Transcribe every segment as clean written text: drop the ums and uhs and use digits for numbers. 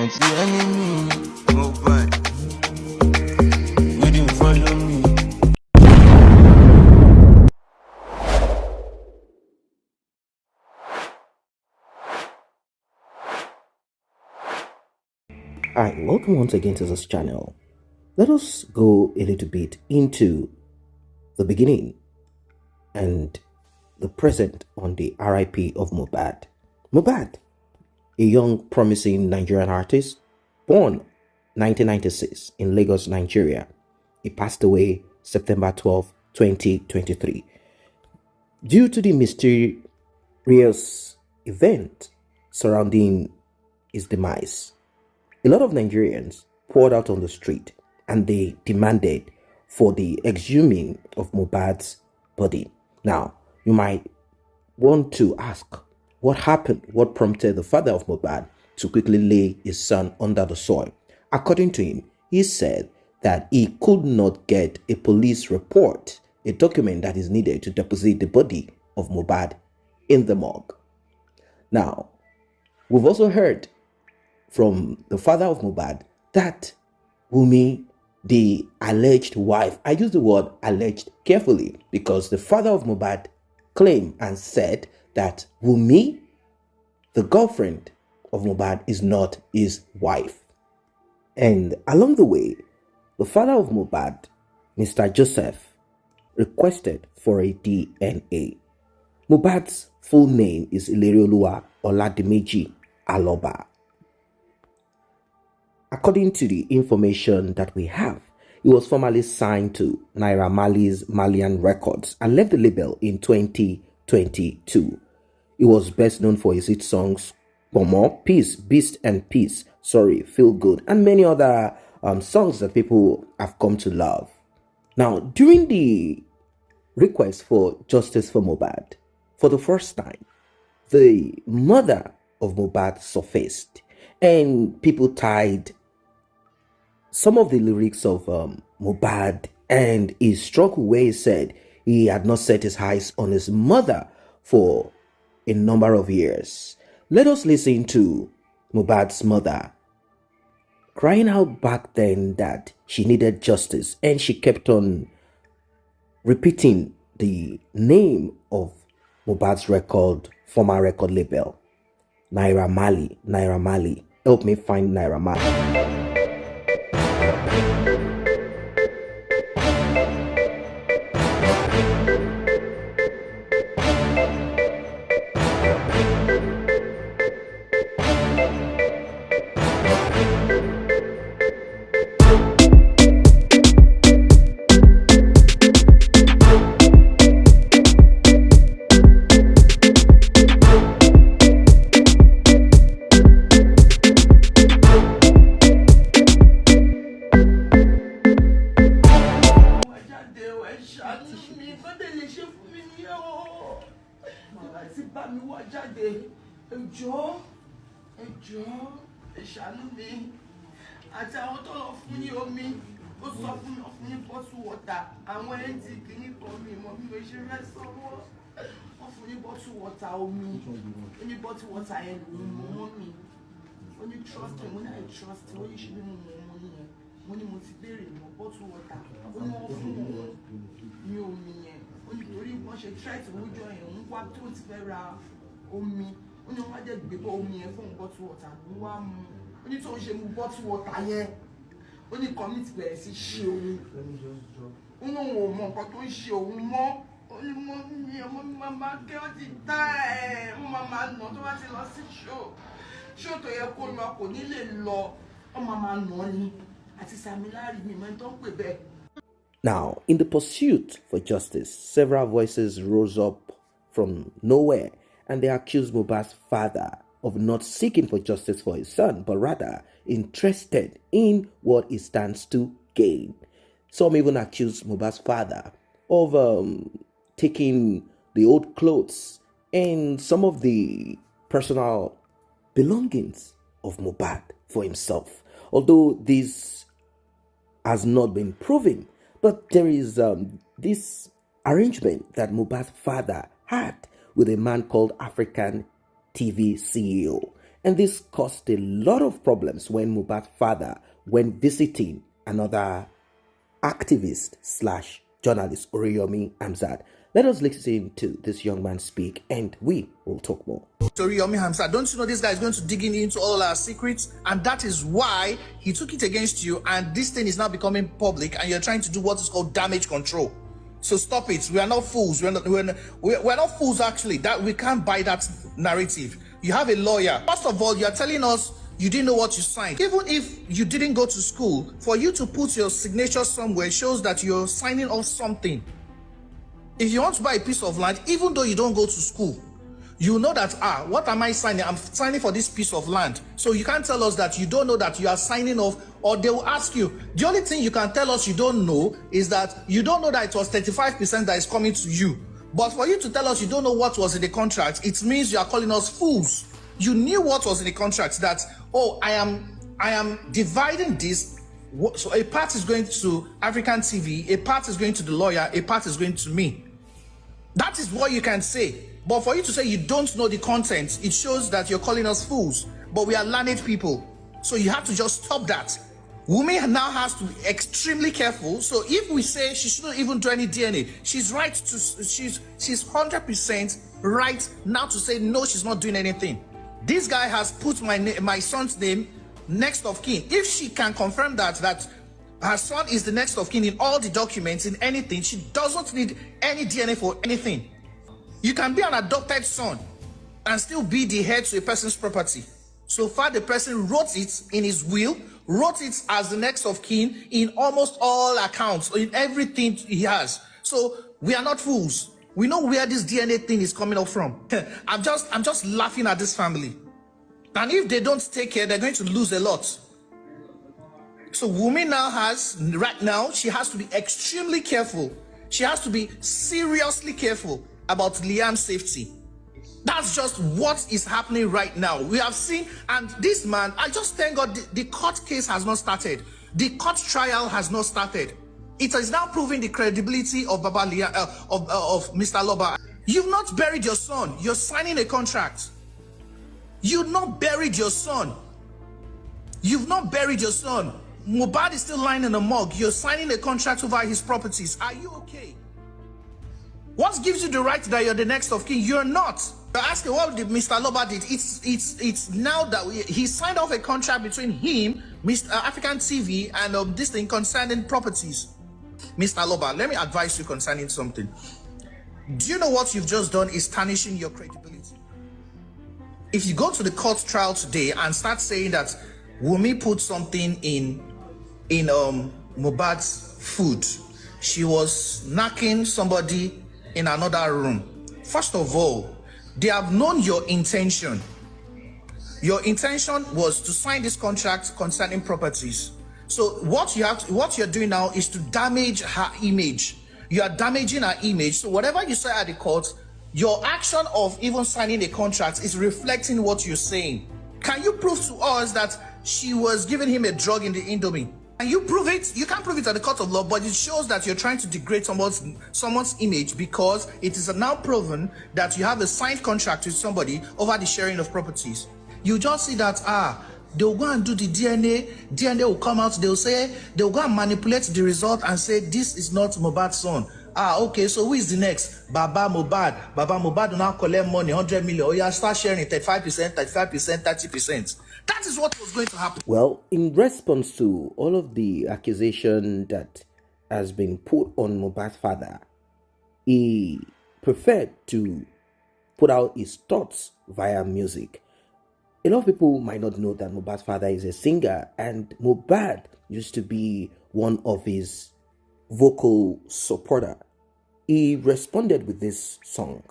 the enemy. Mohbad, would you follow me? Alright, welcome once again to this channel. Let us go a little bit into the beginning and the present on the RIP of Mohbad. Mohbad, a young promising Nigerian artist, born 1996 in Lagos, Nigeria. He passed away September 12, 2023. Due to the mysterious event surrounding his demise, a lot of Nigerians poured out on the street and they demanded for the exhuming of Mohbad's body. Now, you might want to ask, what happened? What prompted the father of Mohbad to quickly lay his son under the soil? According to him, he said that he could not get a police report, a document that is needed to deposit the body of Mohbad in the morgue. Now, we've also heard from the father of Mohbad that Wunmi, the alleged wife, I use the word alleged carefully because the father of Mohbad claimed and said that Wunmi, the girlfriend of Mohbad, is not his wife. And along the way, the father of Mohbad, Mr. Joseph, requested for a DNA. Mohbad's full name is Ilerioluwa Oladimeji Aloba. According to the information that we have, he was formerly signed to Naira Marley's Malian Records and left the label in 2022. He was best known for his hit songs Bomo, Peace, Beast and Peace, Sorry, Feel Good, and many other songs that people have come to love. Now, during the request for justice for Mohbad, for the first time, the mother of Mohbad surfaced and people tied some of the lyrics of Mohbad and his struggle where he said he had not set his eyes on his mother for a number of years. Let us listen to Mohbad's mother crying out back then that she needed justice, and she kept on repeating the name of Mohbad's former record label, Naira Marley. Naira Marley. Help me find Naira Marley. Ìṣàánú mi àti àwọn tó lọ fún ní omi ó sọ fún ní bottle water àwọn ẹ̀ǹtì kìíní kan mi mọ̀ bí mo ṣe fẹ́ sanwó wọ́n fún ní bottle water omi ó ní bottle water yẹn lòún mọ́ mi ó ní trust me mo ní I trust ó ní ṣe ní mo mọ̀ nìyẹn mo ní mo ti béèrè mọ́ bottle water ó ní wọ́n fún wọn ní omi yẹn ó ní torí wọ́n ṣe try to wújọ yẹn ń wá tó ti fẹ́ ra omi ó ní wọ́n á jẹ́ gbé omi yẹn fún bottle water ló wá mu ó ní tó ń ṣe mu bottle water yẹn ó ní commit bẹ̀rẹ̀ sí ṣe òun ó ní òun ò mọ nǹkan tó ń ṣe òun mọ́ ó ní mo ní ọmọ mi máa kẹ́ ọ́ ti dá ẹ̀ mo máa nà tó bá ti lọ sí ṣó tó yẹ kó lọ kò ní lè lọ ó máa nà ni àti Samilari mi mọ́ ẹni tó ń pè bẹ́ẹ̀. Now, in the pursuit for justice, several voices rose up from nowhere and they accused Mohbad's father of not seeking for justice for his son, but rather interested in what he stands to gain. Some even accused Mohbad's father of taking the old clothes and some of the personal belongings of Mohbad for himself. Although this has not been proven, but there is this arrangement that Mohbad's father had with a man called African TV CEO. And this caused a lot of problems when Mohbad's father went visiting another activist slash journalist, Oriyomi Hamzat. Let us listen to this young man speak and we will talk more. Oriyomi Hamzat, don't you know this guy is going to dig into all our secrets? And that is why he took it against you, and this thing is now becoming public and you're trying to do what is called damage control. So stop it. We are not fools. We're not fools, actually. That we can't buy that narrative. You have a lawyer. First of all, you're telling us you didn't know what you signed. Even if you didn't go to school, for you to put your signature somewhere shows that you're signing off something. If you want to buy a piece of land, even though you don't go to school, you know that, what am I signing? I'm signing for this piece of land. So you can't tell us that you don't know that you are signing off, or they will ask you. The only thing you can tell us you don't know is that you don't know that it was 35% that is coming to you. But for you to tell us you don't know what was in the contract, it means you are calling us fools. You knew what was in the contract, that, I am dividing this. So a part is going to African TV, a part is going to the lawyer, a part is going to me. That is what you can say. But for you to say you don't know the content, it shows that you're calling us fools. But we are learned people. So you have to just stop that. Wunmi now has to be extremely careful. So if we say she shouldn't even do any DNA, she's right to, she's 100% right now to say no, she's not doing anything. This guy has put my son's name next of kin. If she can confirm that her son is the next of kin in all the documents, in anything, she doesn't need any DNA for anything. You can be an adopted son and still be the heir to a person's property. So far, the person wrote it in his will, wrote it as the next of kin in almost all accounts, in everything he has. So we are not fools. We know where this DNA thing is coming up from. I'm just laughing at this family. And if they don't take care, they're going to lose a lot. So Wunmi right now, she has to be extremely careful. She has to be seriously careful about Liam's safety. That's just what is happening right now. We have seen, and this man, I just thank God the court case has not started. The court trial has not started. It is now proving the credibility of Baba Liam, of Mr. Loba. You've not buried your son. You're signing a contract. You've not buried your son. You've not buried your son. Mohbad is still lying in the morgue. You're signing a contract over his properties. Are you okay? What gives you the right that you're the next of kin? You're not. You're asking what Mr. Loba did. It's now that he signed off a contract between him, Mr. African TV, and this thing concerning properties. Mr. Loba, let me advise you concerning something. Do you know what you've just done is tarnishing your credibility? If you go to the court trial today and start saying that Wunmi put something in Mohbad's food, she was knocking somebody in another room. First of all, they have known your intention. Your intention was to sign this contract concerning properties. So what you're doing now is to damage her image. You are damaging her image. So whatever you say at the court, your action of even signing a contract is reflecting what you're saying. Can you prove to us that she was giving him a drug in the Indomie? Can you prove it? You can't prove it at the court of law, but it shows that you're trying to degrade someone's image, because it is now proven that you have a signed contract with somebody over the sharing of properties. You just see that, they'll go and do the DNA will come out, they'll go and manipulate the result and say, this is not Mohbad's son. Okay, so who is the next? Baba Mohbad will now collect money, 100 million. Oh, yeah, start sharing 35%, 35%, 30%. That is what was going to happen. Well, in response to all of the accusation that has been put on Mohbad's father, he preferred to put out his thoughts via music. A lot of people might not know that Mohbad's father is a singer, and Mohbad used to be one of his vocal supporter. He responded with this song.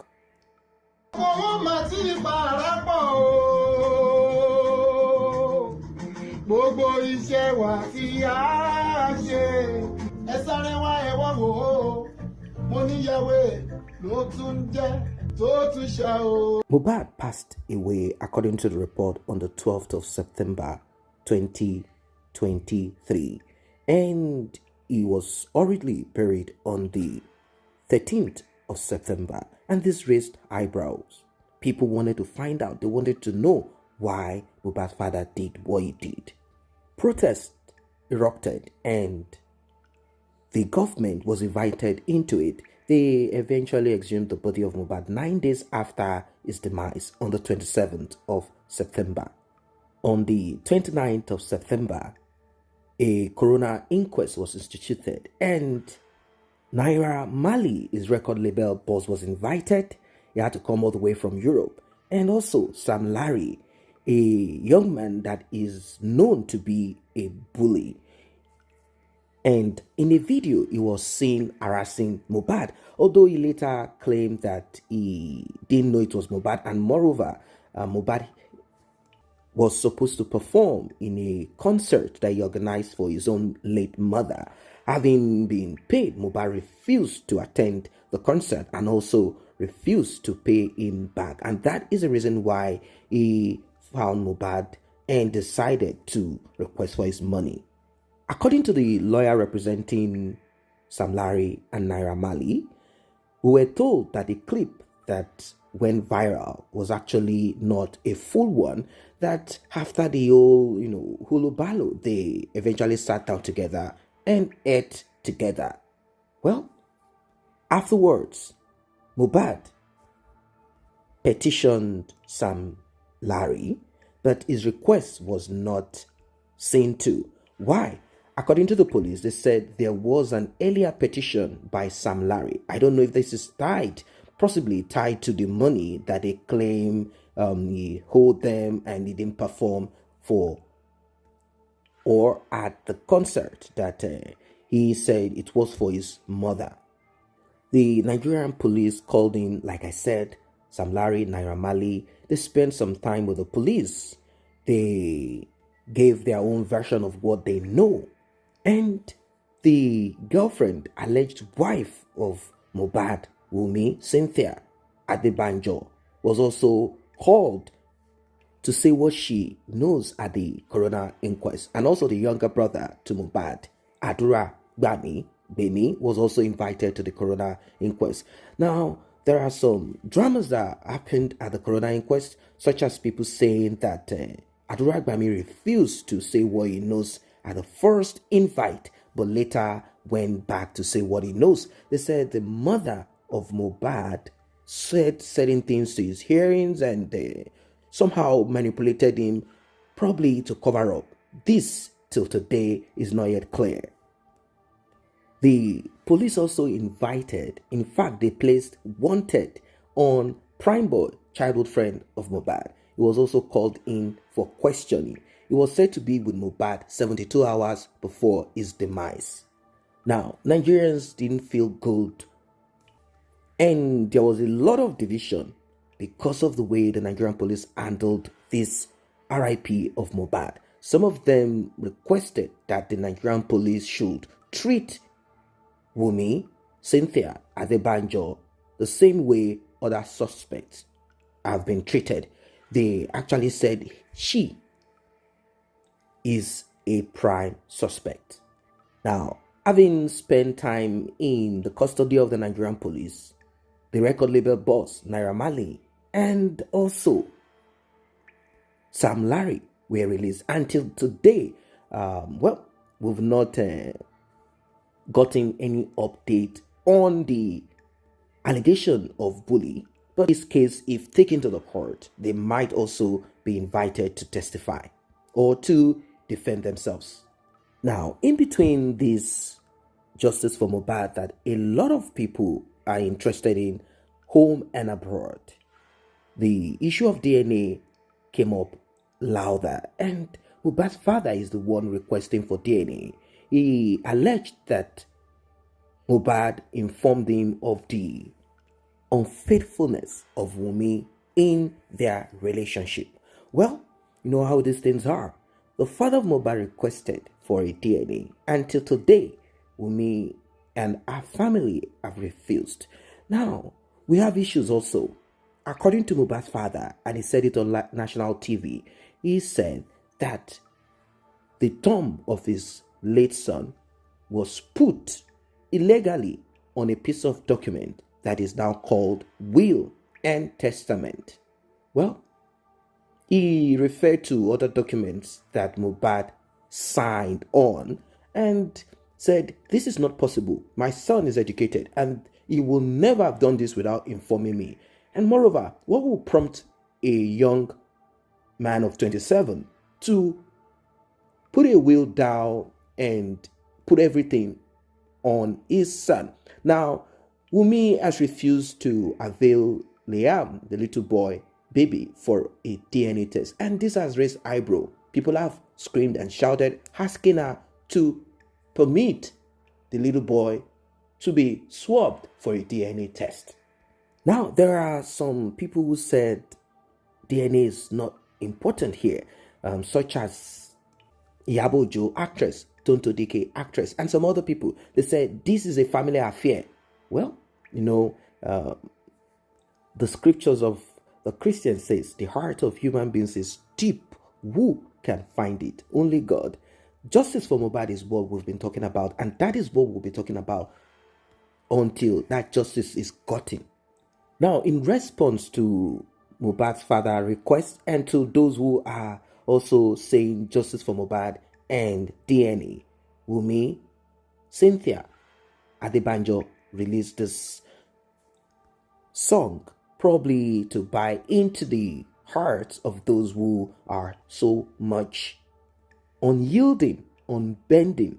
Mohbad passed away, according to the report, on the 12th of September 2023, and he was hurriedly buried on the 13th of September, and this raised eyebrows. People wanted to find out, they wanted to know why Mohbad's father did what he did. Protests erupted and the government was invited into it. They eventually exhumed the body of Mohbad 9 days after his demise on the 27th of September. On the 29th of September, a coroner inquest was instituted and Naira Marley, his record label boss, was invited. He had to come all the way from Europe. And also Sam Larry, a young man that is known to be a bully. And in a video, he was seen harassing Mohbad, although he later claimed that he didn't know it was Mohbad. And moreover, Mohbad was supposed to perform in a concert that he organized for his own late mother. Having been paid, Mohbad refused to attend the concert and also refused to pay him back. And that is the reason why he found Mohbad and decided to request for his money. According to the lawyer representing Sam Larry and Naira Marley, we were told that the clip that went viral was actually not a full one, that after the whole, hulu balo, they eventually sat down together and ate together. Well, afterwards, Mohbad petitioned Sam Larry, but his request was not seen to. Why? According to the police, they said there was an earlier petition by Sam Larry. I don't know if this is possibly tied to the money that they claim he owed them and he didn't perform for, or at the concert that he said it was for his mother. The Nigerian police called in, like I said, Sam Larry, Naira Marley. They spent some time with the police. They gave their own version of what they know. And the girlfriend, alleged wife of Mohbad, Wunmi, Cynthia Adebanjo, was also called to say what she knows at the coroner inquest. And also the younger brother to Mohbad, Adura Bemi, was also invited to the coroner inquest. Now, there are some dramas that happened at the coroner inquest, such as people saying that Adura Bemi refused to say what he knows at the first invite, but later went back to say what he knows. They said the mother of Mohbad said certain things to his hearings and somehow manipulated him, probably to cover up. This, till today, is not yet clear. The police also invited, in fact, they placed wanted on Prime Boy, childhood friend of Mohbad. He was also called in for questioning. He was said to be with Mohbad 72 hours before his demise. Now, Nigerians didn't feel good, and there was a lot of division because of the way the Nigerian police handled this RIP of Mohbad. Some of them requested that the Nigerian police should treat Wunmi, Cynthia Adebanjo the same way other suspects have been treated. They actually said she is a prime suspect. Now, having spent time in the custody of the Nigerian police, the record label boss, Naira Marley, and also Sam Larry were released. Until today, we've not gotten any update on the allegation of bully. But in this case, if taken to the court, they might also be invited to testify or to defend themselves. Now, in between this justice for Mohbad that a lot of people are interested in, home and abroad, the issue of DNA came up louder, and Mohbad's father is the one requesting for DNA. He alleged that Mohbad informed him of the unfaithfulness of Wunmi in their relationship. Well, you know how these things are. The father of Mohbad requested for a DNA. Until today, Wunmi and her family have refused. Now, we have issues also. According to Mohbad's father, and he said it on national TV, he said that the tomb of his late son was put illegally on a piece of document that is now called will and testament. Well, He referred to other documents that Mohbad signed on and said, "This is not possible. My son is educated and he will never have done this without informing me." And moreover, what will prompt a young man of 27 to put a will down and put everything on his son? Now, Wunmi has refused to avail Liam, the little boy baby, for a DNA test, and this has raised eyebrow. People have screamed and shouted, asking her to permit the little boy to be swabbed for a DNA test. Now, there are some people who said DNA is not important here, such as Iyabo Ojo, actress, Tonto Dike, actress, and some other people. They said this is a family affair. Well, the scriptures of the Christian says the heart of human beings is deep. Who can find it? Only God. Justice for Mohbad is what we've been talking about, and that is what we'll be talking about until that justice is gotten. Now, in response to Mohbad's father request and to those who are also saying justice for Mohbad and DNA, Wunmi, Cynthia Adebanjo released this song, probably to buy into the hearts of those who are so much unyielding, unbending,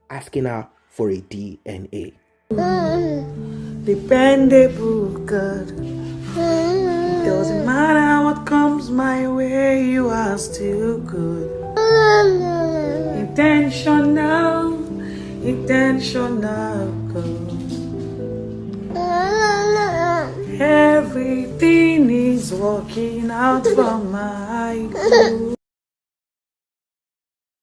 asking her for a DNA. Dependable God. Doesn't matter what comes my way, you are still good. Intentional God. Everything is working out for my good.